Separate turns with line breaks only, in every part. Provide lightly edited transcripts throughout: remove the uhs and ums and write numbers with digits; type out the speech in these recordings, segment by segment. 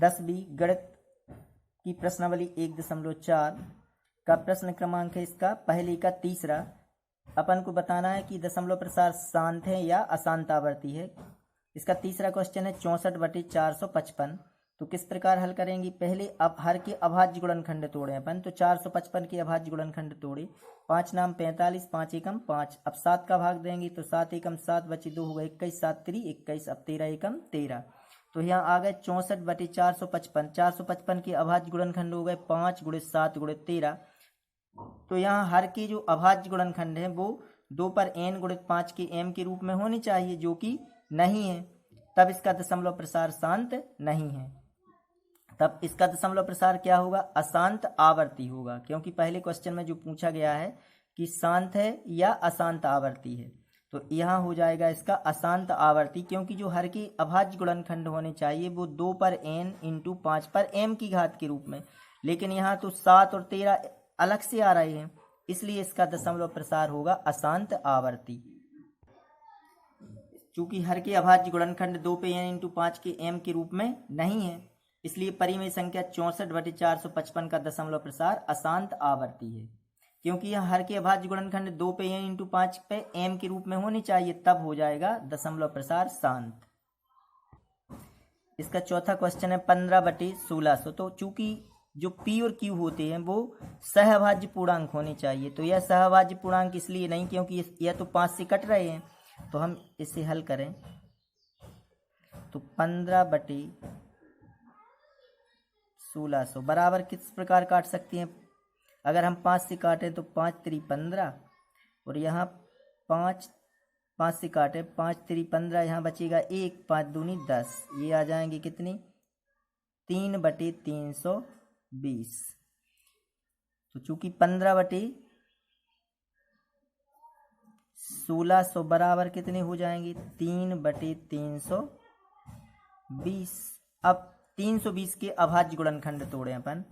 10B गणित की प्रश्नावली 1.4 का प्रश्न क्रमांक है इसका पहले का तीसरा। अपन को बताना है कि दशमलव प्रसार शांत है या अशांत आवर्ती है। इसका तीसरा क्वेश्चन है 64/455। तो किस प्रकार हल करेंगे? पहले अब हर के अभाज्य गुणनखंड तोड़े अपन। तो 455 के अभाज्य गुणनखंड तोड़े। 5 नाम 45, 5 एकम 5। अब 7 का भाग देंगे तो 7 एकम 7 बचे 2 होगा 21, 7 3 21। अब 13 एकम 13। तो यहाँ आ गए 64/455। 455 के अभाज्य गुणनखंड हो गए 5 × 7 × 13। तो यहाँ हर के जो अभाज्य गुणनखंड है वो 2 पर n × 5 के m के रूप में होनी चाहिए, जो कि नहीं है। तब इसका दशमलव प्रसार शांत नहीं है। तब इसका दशमलव प्रसार क्या होगा? अशांत आवर्ती होगा, क्योंकि पहले क्वेश्चन में जो पूछा गया है कि शांत है या अशांत आवर्ती है। तो यहाँ हो जाएगा इसका अशांत आवर्ती, क्योंकि जो हर के अभाज्य गुणनखंड होने चाहिए वो 2 पर n × 5 पर m की घात के रूप में, लेकिन यहाँ तो 7 और 13 अलग से आ रहे हैं, इसलिए इसका दशमलव प्रसार होगा अशांत आवर्ती। चूंकि हर के अभाज्य गुणनखंड 2 पे n × 5 के m के रूप में नहीं है, इसलिए परिमेय संख्या 64/455 का दशमलव प्रसार अशांत आवर्ती है। क्योंकि यह हर के अभाज्य गुणनखंड 2 पे n × 5 पे m के रूप में होनी चाहिए, तब हो जाएगा दशमलव प्रसार शांत। इसका चौथा क्वेश्चन है 15/1600। तो चूंकि जो p और q होते हैं वो सहअभाज्य पूर्णांक होने चाहिए, तो यह सहअभाज्य पूर्णांक इसलिए नहीं क्योंकि यह तो 5 से कट रहे हैं। तो हम इसे हल करें तो 15/1600 बराबर किस प्रकार काट सकते हैं? अगर हम 5 से काटें तो 5 3 15 और यहाँ 5 से काटें 5 3 15, यहाँ बचेगा 1, 5 दूनी 10। ये आ जाएंगे कितनी? 3/320। तो चूंकि 15/1600 बराबर कितने हो जाएंगे? 3/320। अब 320 के अभाज्य गुणनखंड तोड़े अपन।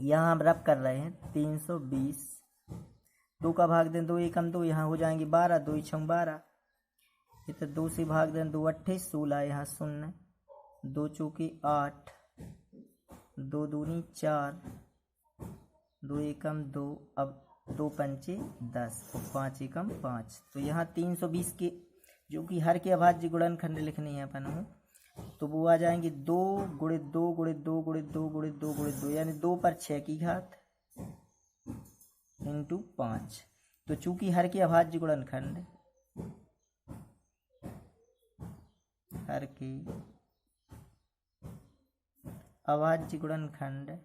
यहाँ हम रब कर रहे हैं 320। 2 का भाग दें 2 एकम 2, यहाँ हो जाएंगे 12, 2 छंग 12। इधर 2 से भाग दें 2 अट्ठे 16, यहाँ 0, 2 चौके 8, 2 दूनी 4, 2 एकम 2, अब 2 पंचे 10 और 5 एकम 5। तो यहाँ 320 के जो कि हर के अभाज्य गुणनखंड लिखने हैं अपन को, तो वो आ जाएंगे 2 × 2 × 2 × 2 × 2 × 2, यानी 2 पर 6 की घात × 5। तो चूंकि हर के अभाज्य गुणनखंड हर के अभाज्य गुणनखंड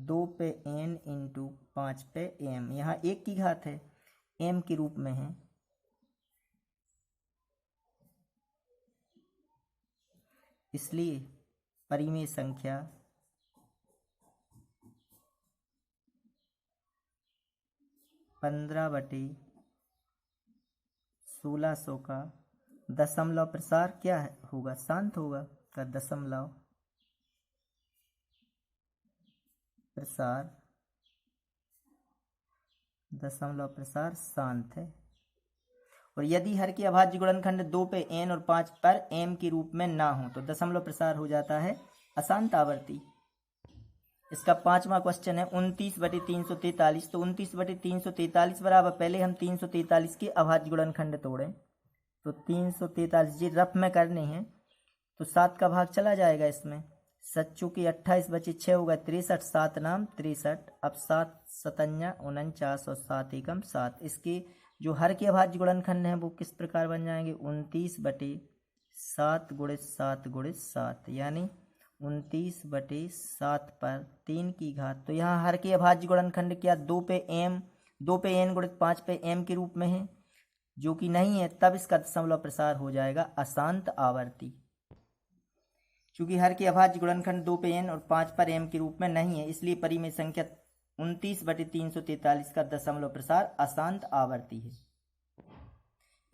2 पे n × 5 पे m, यहाँ 1 की घात है, m के रूप में है, इसलिए परिमेय संख्या 15/1600 का दशमलव प्रसार क्या है होगा? शांत होगा। का दशमलव प्रसार शांत है। और यदि हर के अभाज्य गुणनखंड 2 पे n और 5 पर m के रूप में ना हो तो दशमलव प्रसार हो जाता है अशांत आवर्ती। इसका पांचवा क्वेश्चन है 29/343। तो 29/343 बराबर, पहले हम 343 के अभाज्य गुणनखंड तोड़े। तो 343 जी रफ में करने हैं, तो 7 का भाग चला जाएगा इसमें। 7 चूँकि 28 बचे 6 होगा 63, 7 नाम 63। अब 7 7 49 और 7 एकम 7। इसके जो हर के अभाज्य गुणनखंड हैं वो किस प्रकार बन जाएंगे? 29/7 × 7 × 7, यानी 29/7 पर 3 की घात। तो यहाँ हर के अभाज्य गुणनखंड क्या 2 पे n × 5 पे m के रूप में है, जो कि नहीं है, तब इसका दशमलव प्रसार हो जाएगा अशांत आवर्ती। चूंकि हर के अभाज्य गुणनखंड 2 पे n और 5 पर m के रूप में नहीं है, इसलिए परिमेय संख्या 29/343 का दशमलव प्रसार अशांत आवर्ती है।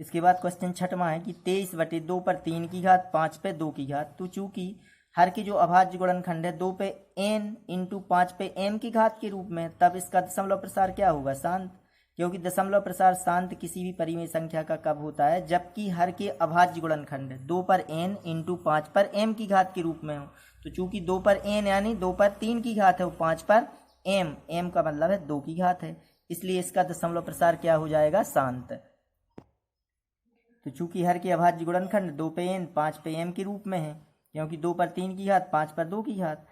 इसके बाद क्वेश्चन छठवां है कि 23/2 पर 3 की घात 5 पे 2 की घात। तो चूंकि हर के जो अभाज्य गुणनखंड है 2 पे n × 5 पे m की घात के रूप में, तब इसका दशमलव प्रसार क्या होगा? शांत। क्योंकि दशमलव प्रसार शांत किसी भी परिमेय संख्या का कब होता है, जबकि हर के अभाज्य गुणनखंड 2 पर n इंटू 5 पर m की घात के रूप में हो। तो चूंकि 2 पर n यानी 2 पर 3 की घात है, वो 5 पर m का मतलब है 2 की घात है, इसलिए इसका दशमलव प्रसार क्या हो जाएगा, शांत। तो चूंकि हर के अभाज्य गुणनखंड 2 पे n 5 पे m के रूप में है, क्योंकि 2 पर 3 की घात 5 पर 2 की घात,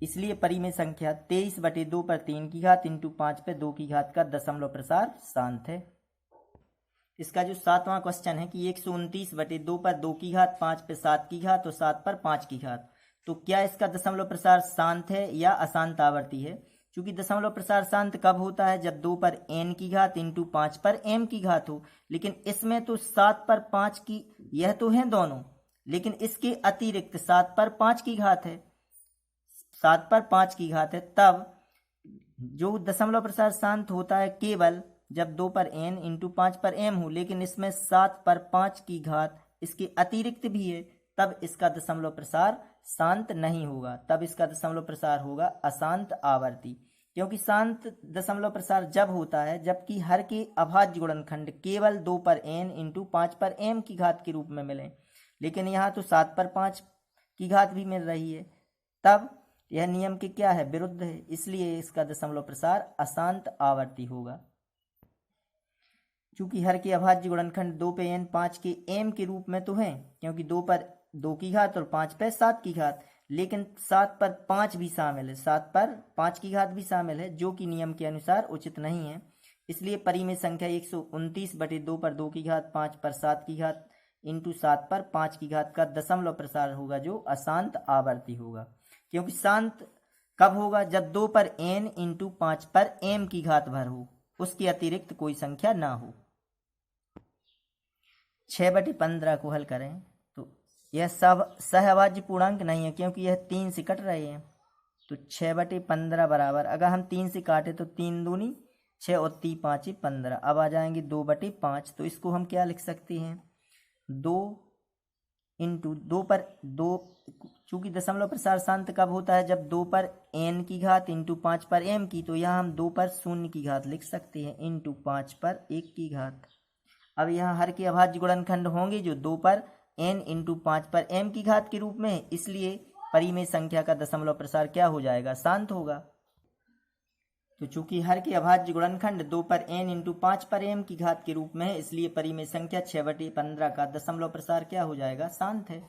इसलिए परिमेय संख्या 23/2 पर 3 की घात इंटू 5 पे 2 की घात का दशमलव प्रसार शांत है। इसका जो 7वां क्वेश्चन है कि 129/2 पर 2 की घात 5 पे 7 की घात और 7 पर 5 की घात, तो क्या इसका दशमलव प्रसार शांत है या अशांत आवर्ती है। क्योंकि दशमलव प्रसार शांत कब होता है, जब 2 पर n की घात इंटू 5 पर m की घात हो, लेकिन इसमें तो 7 पर 5 की, यह तो है दोनों, लेकिन इसके अतिरिक्त 7 पर 5 की घात है, 7 पर 5 की घात है, तब जो दशमलव प्रसार शांत होता है केवल जब 2 पर n इंटू 5 पर m हो, लेकिन इसमें 7 पर 5 की घात इसके अतिरिक्त भी है, तब इसका दशमलव प्रसार शांत नहीं होगा, तब इसका दशमलव प्रसार होगा अशांत आवर्ती। क्योंकि शांत दशमलव प्रसार जब होता है जबकि हर के अभाज्य गुणनखंड केवल 2 पर n इंटू 5 पर m की घात के रूप में मिले, लेकिन यहाँ तो 7 पर 5 की घात भी मिल रही है, तब यह नियम के क्या है, विरुद्ध है, इसलिए इसका दशमलव प्रसार अशांत आवर्ती होगा। चूंकि हर के अभाज्य गुणनखंड 2 पे n 5 के m के रूप में तो है, क्योंकि 2 पर 2 की घात और 5 पे 7 की घात, लेकिन 7 पर 5 भी शामिल है, 7 पर 5 की घात भी शामिल है, जो कि नियम के अनुसार उचित नहीं है, इसलिए परिमेय संख्या 129/2 पर 2 की घात 5 पर 7 की घात इंटू 7 पर 5 की घात का दशमलव प्रसार होगा, जो अशांत आवर्ती होगा। क्योंकि शांत कब होगा, जब 2 पर n इंटू 5 पर m की घात भर हो, उसके अतिरिक्त कोई संख्या ना हो। 6/15 को हल करें तो यह सहअभाज्य पूर्णांक नहीं है, क्योंकि यह 3 से कट रहे हैं, तो 6/15 बराबर, अगर हम 3 से काटे तो 3 दूनी 6 और 3 5 15, अब आ जाएंगे 2/5, तो इसको हम क्या लिख सकते हैं, 2 इंटू 2 पर 2, चूंकि दशमलव प्रसार शांत कब होता है, जब 2 पर n की घात इंटू 5 पर m की, तो यहाँ हम 2 पर 0 की घात लिख सकते हैं इंटू 5 पर 1 की घात। अब यहाँ हर के अभाज्य गुणनखंड होंगे जो 2 पर n इंटू 5 पर m की घात के रूप में है, इसलिए परिमेय संख्या का दशमलव प्रसार क्या हो जाएगा, शांत होगा। तो चूंकि हर के अभाज्य गुणनखंड 2 पर n इंटू 5 पर m की घात के रूप में है, इसलिए परिमेय संख्या 6/15 का दशमलव प्रसार क्या हो जाएगा, शांत है।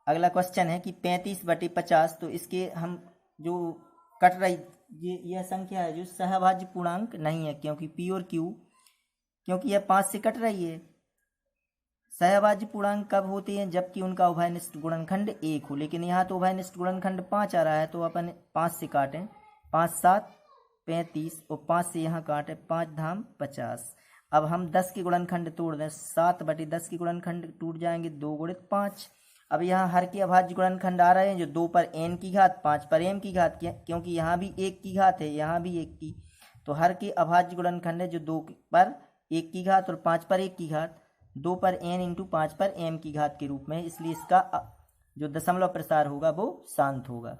अगला क्वेश्चन है कि 35/50, तो इसके हम जो कट रही यह संख्या है जो सहअभाज्य पूर्णांक नहीं है, क्योंकि p और q, क्योंकि यह 5 से कट रही है। सहअभाज्य पूर्णांक कब होते हैं, जबकि उनका उभयनिष्ठ गुणनखंड 1 हो, लेकिन यहाँ तो उभयनिष्ठ गुणनखंड 5 आ रहा है, तो अपन 5 से काटें, 5 7 35 और 5 से यहाँ काटें, 5 धाम 50। अब हम 10 के गुणनखंड तोड़ दें, 7/10 के गुणनखंड टूट जाएंगे, 2 गुणित 5। अब यहाँ हर के अभाज्य गुणनखंड आ रहे हैं जो 2 पर n की घात 5 पर m की घात, क्योंकि यहाँ भी 1 की घात है, यहाँ भी 1 की, तो हर के अभाज्य गुणनखंड है जो 2 पर 1 की घात और 5 पर 1 की घात, 2 पर n इंटू 5 पर m की घात के रूप में, इसलिए इसका जो दशमलव प्रसार होगा वो शांत होगा।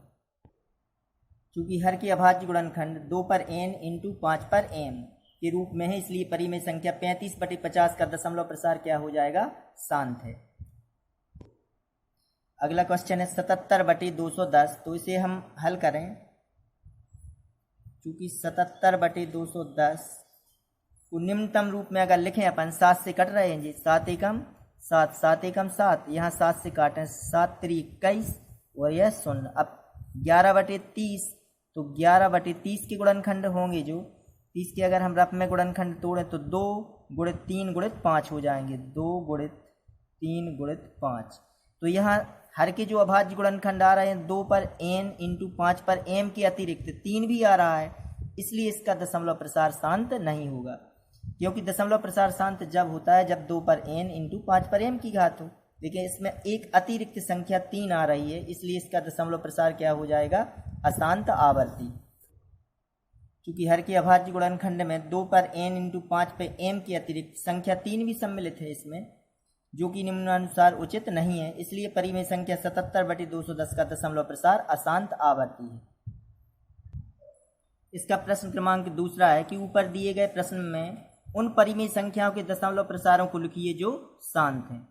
चूंकि हर के अभाज्य गुणनखंड 2 पर n इंटू 5 पर m के रूप में है, इसलिए परिमेय संख्या 35/50 का दशमलव प्रसार क्या हो जाएगा, शांत है। अगला क्वेश्चन है 77/210, तो इसे हम हल करें। चूंकि 77/210 को निम्नतम रूप में अगर लिखें अपन, 7 से कट रहे हैं जी, 7 एकम 7, 7 एकम 7, यहाँ 7 से काटें, 7 3 21 और यह 0। अब 11/30, तो 11/30 के गुणनखंड होंगे जो 30 के, अगर हम रफ में गुणनखंड तोड़ें तो 2 गुणित 3 गुणित 5 हो जाएंगे, 2 गुणित 3 गुणित 5। तो यहाँ हर के जो अभाज्य गुणनखंड आ रहे हैं 2 पर n इंटू 5 पर m के अतिरिक्त 3 भी आ रहा है, इसलिए इसका दशमलव प्रसार शांत नहीं होगा। क्योंकि दशमलव प्रसार शांत जब होता है जब 2 पर n इंटू 5 पर m की घात हो, लेकिन इसमें एक अतिरिक्त संख्या 3 आ रही है, इसलिए इसका दशमलव प्रसार क्या हो जाएगा, अशांत आवर्ती। क्योंकि हर के अभाज्य गुणनखंड में 2 पर n इंटू 5 पर m के अतिरिक्त संख्या 3 भी सम्मिलित है इसमें, जो कि निम्नानुसार उचित नहीं है, इसलिए परिमेय संख्या 77/210 का दशमलव प्रसार अशांत आवर्ती है। इसका प्रश्न क्रमांक दूसरा है कि ऊपर दिए गए प्रश्न में उन परिमेय संख्याओं के दशमलव प्रसारों को लिखिए जो शांत हैं।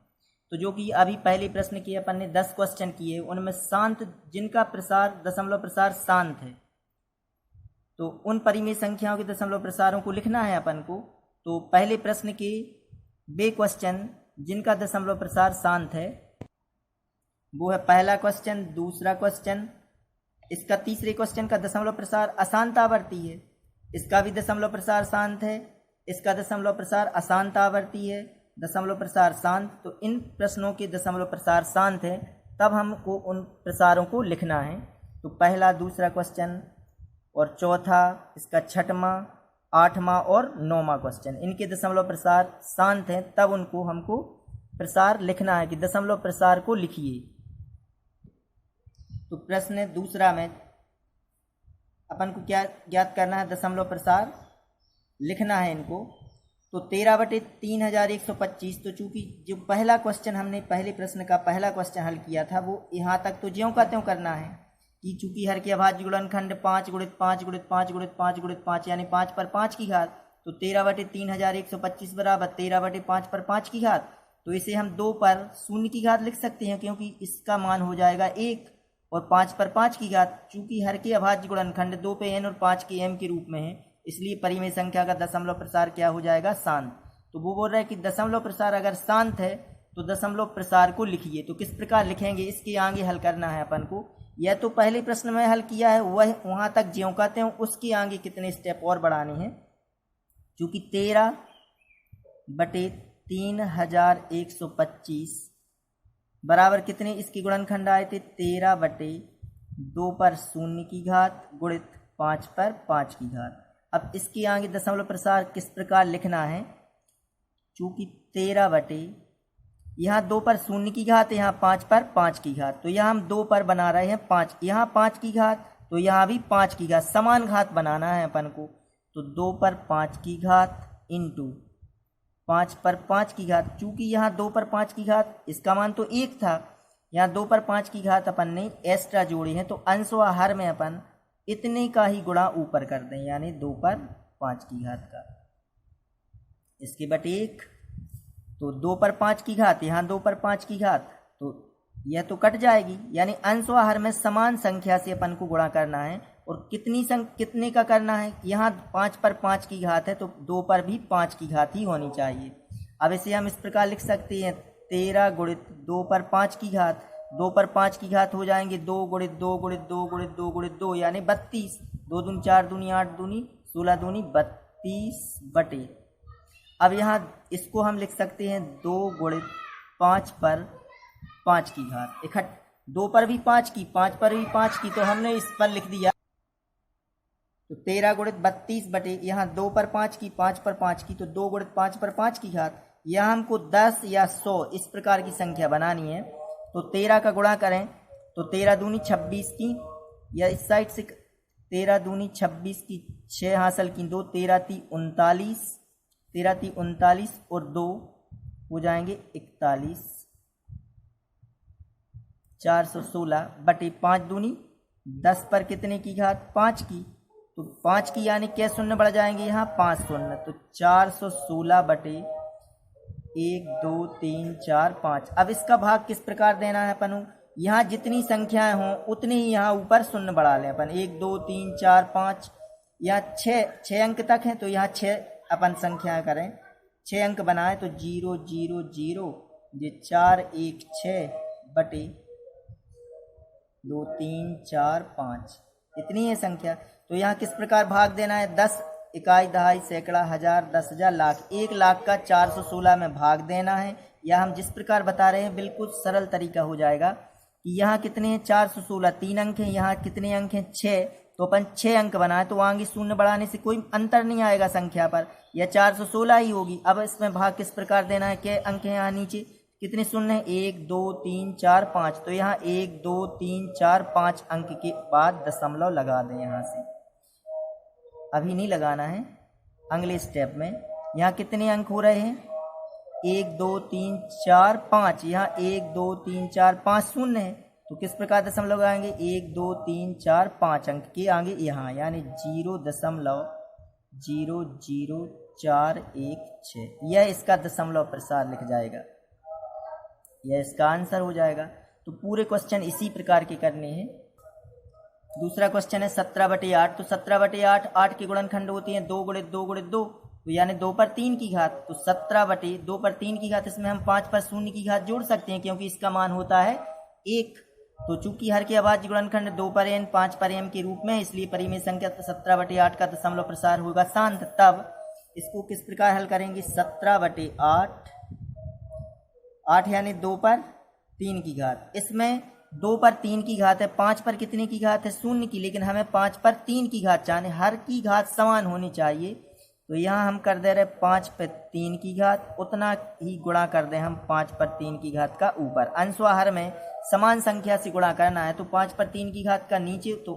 तो जो कि अभी पहले प्रश्न किए अपन ने 10 क्वेश्चन किए, उनमें शांत जिनका प्रसार दशमलव प्रसार शांत है, तो उन परिमेय संख्याओं के दशमलव प्रसारों को लिखना है अपन को। तो पहले प्रश्न के वे क्वेश्चन जिनका दशमलव प्रसार शांत है वो है पहला क्वेश्चन, दूसरा क्वेश्चन, इसका तीसरे क्वेश्चन का दशमलव प्रसार अशांत आवर्ती है, इसका भी दशमलव प्रसार शांत है, इसका दशमलव प्रसार अशांत आवर्ती है, दशमलव प्रसार शांत। तो इन प्रश्नों के दशमलव प्रसार शांत है, तब हमको उन प्रसारों को लिखना है। तो पहला, दूसरा क्वेश्चन और चौथा, इसका छठवां, आठवां और नौवां क्वेश्चन, इनके दशमलव प्रसार शांत हैं, तब उनको हमको प्रसार लिखना है कि दशमलव प्रसार को लिखिए। तो प्रश्न दूसरा में अपन को क्या ज्ञात करना है, दशमलव प्रसार लिखना है इनको। तो 13/3125, तो चूंकि जो पहला क्वेश्चन हमने पहले प्रश्न का पहला क्वेश्चन हल किया था वो यहाँ तक तो ज्यों का त्यों करना है कि चूंकि हर के अभाज्य गुणनखंड 5 × 5 × 5 × 5 × 5 यानी 5 पर 5 की घात, तो 13/3125 बराबर 13/5 पर 5 की घात। तो इसे हम 2 पर 0 की घात लिख सकते हैं क्योंकि इसका मान हो जाएगा 1, और 5 पर 5 की घात, चूंकि हर के अभाज्य गुणनखंड 2 पे n और 5 के m के रूप में है, इसलिए परिमेय संख्या का दशमलव प्रसार क्या हो जाएगा, शांत। तो वो बोल रहा है कि दशमलव प्रसार अगर शांत है तो दशमलव प्रसार को लिखिए। तो किस प्रकार लिखेंगे, इसके आगे हल करना है अपन को। यह तो पहले प्रश्न में हल किया है, वह वहाँ तक ज्यों कहते हैं, उसके आगे कितने स्टेप और बढ़ाने हैं। चूँकि 13/3125 बराबर कितने इसके गुणनखंड आए थे, 13/2 पर 0 की घात गुणित 5 पर 5 की घात। अब इसके आगे दशमलव प्रसार किस प्रकार लिखना है, चूँकि 13/, यहाँ 2 पर 0 की घात, यहाँ 5 पर 5 की घात, तो यहाँ हम 2 पर बना रहे हैं 5, यहाँ 5 की घात, तो यहाँ भी 5 की घात, समान घात बनाना है अपन को। तो 2 पर 5 की घात इंटू 5 पर 5 की घात, चूँकि यहाँ 2 पर 5 की घात इसका मान तो 1 था, यहाँ 2 पर 5 की घात अपन ने एक्स्ट्रा जोड़ी है, तो अंश व हर में अपन इतने का ही गुणा ऊपर कर दें, यानी 2 पर 5 की घात का, इसके बटे 1। तो 2 पर 5 की घात, यहाँ 2 पर 5 की घात, तो यह तो कट जाएगी, यानी अंश व हर में समान संख्या से अपन को गुणा करना है। और कितने का करना है, यहाँ 5 पर 5 की घात है, तो 2 पर भी 5 की घात ही होनी चाहिए। अब इसे हम इस प्रकार लिख सकते हैं, 13 गुणित 2 पर 5 की घात, 2 पर 5 की घात हो जाएंगे 2 गुणित 2 गुणित 2 गुणित 2 गुणित 2 यानी 32, 2 दूनी 4 दूनी 8 दूनी 16 दूनी 32 बटे। अब यहाँ इसको हम लिख सकते हैं 2 गुणित 5 पर 5 की घात, 2 पर भी 5 की, 5 पर भी 5 की, तो हमने इस पर लिख दिया। तो 13 गुणित 32 बटे, यहाँ 2 पर 5 की, 5 पर 5 की, तो 2 गुणित 5 पर 5 की घात। यहाँ हमको 10 या 100 इस प्रकार की संख्या बनानी है। तो 13 का गुणा करें तो 13 दूनी 26 की, या इस साइड से 13 दूनी 26 की, 6 हासिल की 2, 13 × 3 = 39, 13 × 3 = 39 और 2 हो जाएंगे 41, 416 बटे 5 दूनी 10 पर कितने की घात, 5 की, तो 5 की यानी क्या शून्य बढ़ जाएंगे, यहाँ 5 शून्य, तो 416 बटे 1 2 3 4 5। अब इसका भाग किस प्रकार देना है अपन, यहाँ जितनी संख्याएं हों उतने ही यहाँ ऊपर शून्य बढ़ा लें अपन, 1 2 3 4 5, यहाँ 6 अंक तक हैं, तो यहाँ 6 अपन संख्याएं करें, 6 अंक बनाए, तो 0 0 0, ये 4 1 6 बटे 2 3 4 5, इतनी है संख्या। तो यहाँ किस प्रकार भाग देना है, 10 इकाई दहाई सैकड़ा हजार 10,000 लाख, 1 लाख का 416 में भाग देना है। या हम जिस प्रकार बता रहे हैं बिल्कुल सरल तरीका हो जाएगा कि यहाँ कितने हैं, 416, 3 अंक हैं, यहाँ कितने अंक हैं 6, तो अपन 6 अंक बनाए, तो आगे शून्य बढ़ाने से कोई अंतर नहीं आएगा संख्या पर, यह 416 ही होगी। अब इसमें भाग किस प्रकार देना है, क्या अंक हैं यहाँ नीचे, कितने शून्य हैं, 1 2 3 4 5, तो यहाँ 1 2 3 4 5 अंक के बाद दशमलव लगा दें यहाँ से, अभी नहीं लगाना है, अगले स्टेप में। यहाँ कितने अंक हो रहे हैं, 1 2 3 4 5, यहाँ 1 2 3 4 5 शून्य है, तो किस प्रकार दशमलव आएंगे, 1 2 3 4 5 अंक के आगे यहाँ, यानी 0.00416 यह इसका दशमलव प्रसार लिख जाएगा, यह इसका आंसर हो जाएगा। तो पूरे क्वेश्चन इसी प्रकार के करने हैं। दूसरा क्वेश्चन है 17/8। तो 17/8 8 की गुणनखंड होती है 2 × 2 × 2, तो यानी 2 पर 3 की घात। तो 17/2 पर 3 की घात, इसमें हम 5 पर 0 की घात जोड़ सकते हैं क्योंकि इसका मान होता है 1। तो चूंकि हर की अभाज्य गुणनखंड 2 पर n 5 पर m के रूप में है, इसलिए परिमेय संख्या 17/8 का दशमलव प्रसार होगा शांत। तब इसको किस प्रकार हल करेंगे, 17/8 8 यानी 2 पर 3 की घात, इसमें 2 पर 3 की घात है, 5 पर कितने की घात है, 0 की, लेकिन हमें 5 पर 3 की घात चाहिए, हर की घात समान होनी चाहिए। तो यहाँ हम कर दे रहे 5 पर 3 की घात, उतना ही गुणा कर दें हम 5 पर 3 की घात का ऊपर। अंशवाहर में समान संख्या से गुणा करना है, तो 5 पर 3 की घात का नीचे, तो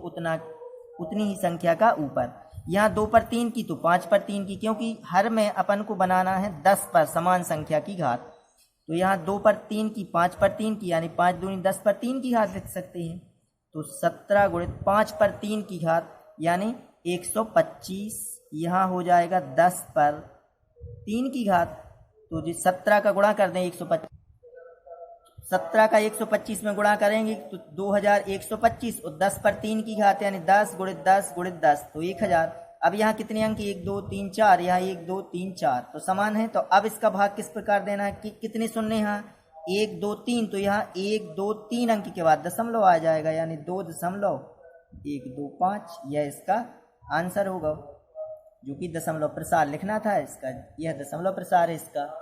उतनी ही संख्या का ऊपर। यहाँ 2 पर 3 की तो 5 पर 3 की, क्योंकि हर में अपन को बनाना है 10 पर समान संख्या की घात। तो यहाँ 2 पर 3 की 5 पर 3 की, यानी 5 दूनी 10 पर 3 की घात लिख सकते हैं। तो 17 × 5 पर 3 की घात यानी 125, यहाँ हो जाएगा 10 पर 3 की घात। तो जी 17 का गुणा कर दें 125, 17 का 125 में गुणा करेंगे तो 2125, और 10 पर 3 की घात यानी 10 × 10 × 10, तो 1000। अब यहाँ कितने अंक, 1 2 3 4, यहाँ 1 2 3 4, तो समान है। तो अब इसका भाग किस प्रकार देना है कि कितने शून्य यहाँ, 1 2 3, तो यहाँ 1 2 3 अंक के बाद दशमलव आ जाएगा, यानी 2.125, यह इसका आंसर होगा, जो कि दशमलव प्रसार लिखना था इसका, यह दशमलव प्रसार है इसका।